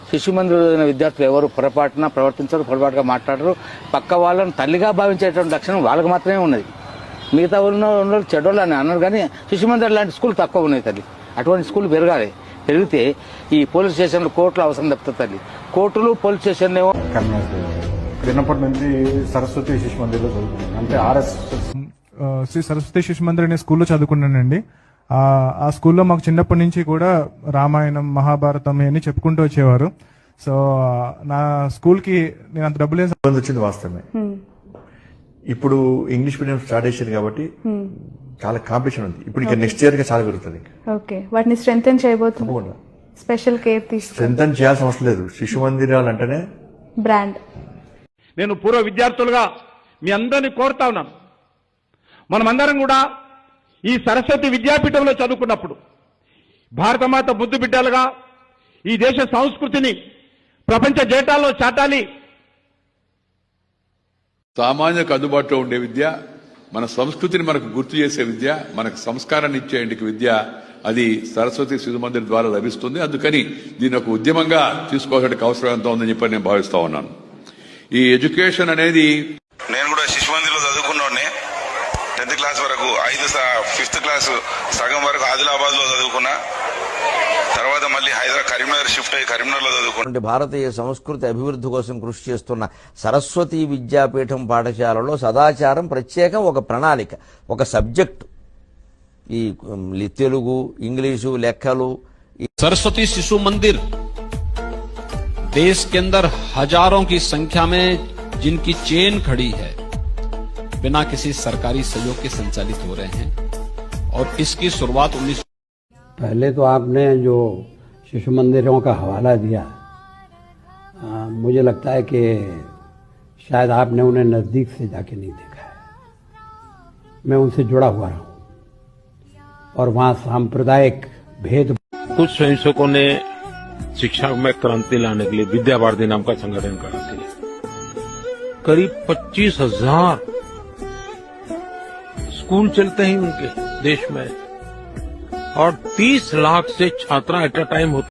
శిశు మందిర విద్యార్థులు ఎవరు పొరపాటున ప్రవర్తించరు, పొరపాటుగా మాట్లాడరు. పక్క వాళ్ళని తల్లిగా భావించేటువంటి లక్షణం వాళ్ళకి మాత్రమే ఉన్నది. మిగతా ఉన్న చెడ్డోళ్ళు అని అన్నారు, కానీ శిశు మందిర లాంటి స్కూల్ తక్కువ ఉన్నాయి తల్లి. అటువంటి స్కూల్ పెరగాలి. పెరిగితే ఈ పోలీస్ స్టేషన్లు, కోర్టులు అవసరం తప్పుతుంది తల్లి. కోర్టులు, పోలీస్ స్టేషన్లు ఏమో. చిన్నప్పటి నుంచి సరస్వతి శిశు మందిర్లో చదువుకున్నాను. అంటే శ్రీ సరస్వతి శిశు మందిర్ అనే స్కూల్లో చదువుకున్నానండి. ఆ స్కూల్లో మాకు చిన్నప్పటి నుంచి కూడా రామాయణం, మహాభారతం అని చెప్పుకుంటూ వచ్చేవారు. సో నా స్కూల్ కి నేను అంత డబ్బులు వచ్చింది వాస్తవమే. ఇప్పుడు ఇంగ్లీష్ మీడియం స్టార్ట్ చేశారు కాబట్టి చాలా కాంపిటీషన్ ఉంది. ఇప్పుడు ఇంకా నెక్స్ట్ ఇయర్ గా చాలా పెరుగుతుంది. ఓకే, వాటిని స్ట్రెంథెన్ చేయబోతున్నారు. స్పెషల్ కేర్ తీసుకు స్ట్రెంథెన్ చేయాల్సిన అవసరం లేదు. శిశు మందిరాలు అంటేనే బ్రాండ్. నేను పూర్వ విద్యార్థులుగా మీ అందరినీ కోరుతా ఉన్నాను, మనమందరం కూడా ఈ సరస్వతి విద్యాపీఠంలో చదువుకున్నప్పుడు భారతమాత బుద్ధి బిడ్డలుగా ఈ దేశ సంస్కృతిని ప్రపంచ జేటాల్లో చాటాలి. సామాన్యకు అందుబాటులో ఉండే విద్య, మన సంస్కృతిని మనకు గుర్తు చేసే విద్య, మనకు సంస్కారాన్ని ఇచ్చేందుకు విద్య, అది సరస్వతి శిశు మందిర్ ద్వారా లభిస్తుంది. అందుకని దీని ఒక ఉద్యమంగా తీసుకోవాల్సిన అవసరం ఎంత ఉందని చెప్పి నేను భావిస్తా ఉన్నాను. ఈ ఎడ్యుకేషన్ అనేది, నేను కూడా శిశు మందిర్లో చదువుకున్నానే. 10th క్లాస్ వరకు, 5th క్లాస్ సగం వరకు ఆదిలాబాద్ లో చదువుకున్నా. తర్వాత మళ్ళీ కరీంనగర్ షిఫ్ట్ అయ్యి కరీంనగర్ లో చదువుకున్నా. భారతీయ సంస్కృతి అభివృద్ధి కోసం కృషి చేస్తున్న సరస్వతి విద్యాపీఠం పాఠశాలలో సదాచారం ప్రత్యేకం ఒక ప్రణాళిక, ఒక సబ్జెక్టు. ఈ తెలుగు, ఇంగ్లీషు, లెక్కలు. सरस्वती शिशु मंदिर देश के अंदर हजारों की संख्या में जिनकी चेन खड़ी है, बिना किसी सरकारी सहयोग के संचालित हो रहे हैं। और इसकी शुरुआत 19 पहले तो आपने जो शिशु मंदिरों का हवाला दिया, मुझे लगता है कि शायद आपने उन्हें नजदीक से जाके नहीं देखा है। मैं उनसे जुड़ा हुआ रहा हूं और वहां सांप्रदायिक भेद। कुछ स्वयंसेवकों ने शिक्षा में क्रांति लाने के लिए विद्या भारती नाम का संगठन करा थे। करीब 25,000 स्कूल चलते हैं उनके देश में और 30 लाख से छात्रा एट अ टाइम होते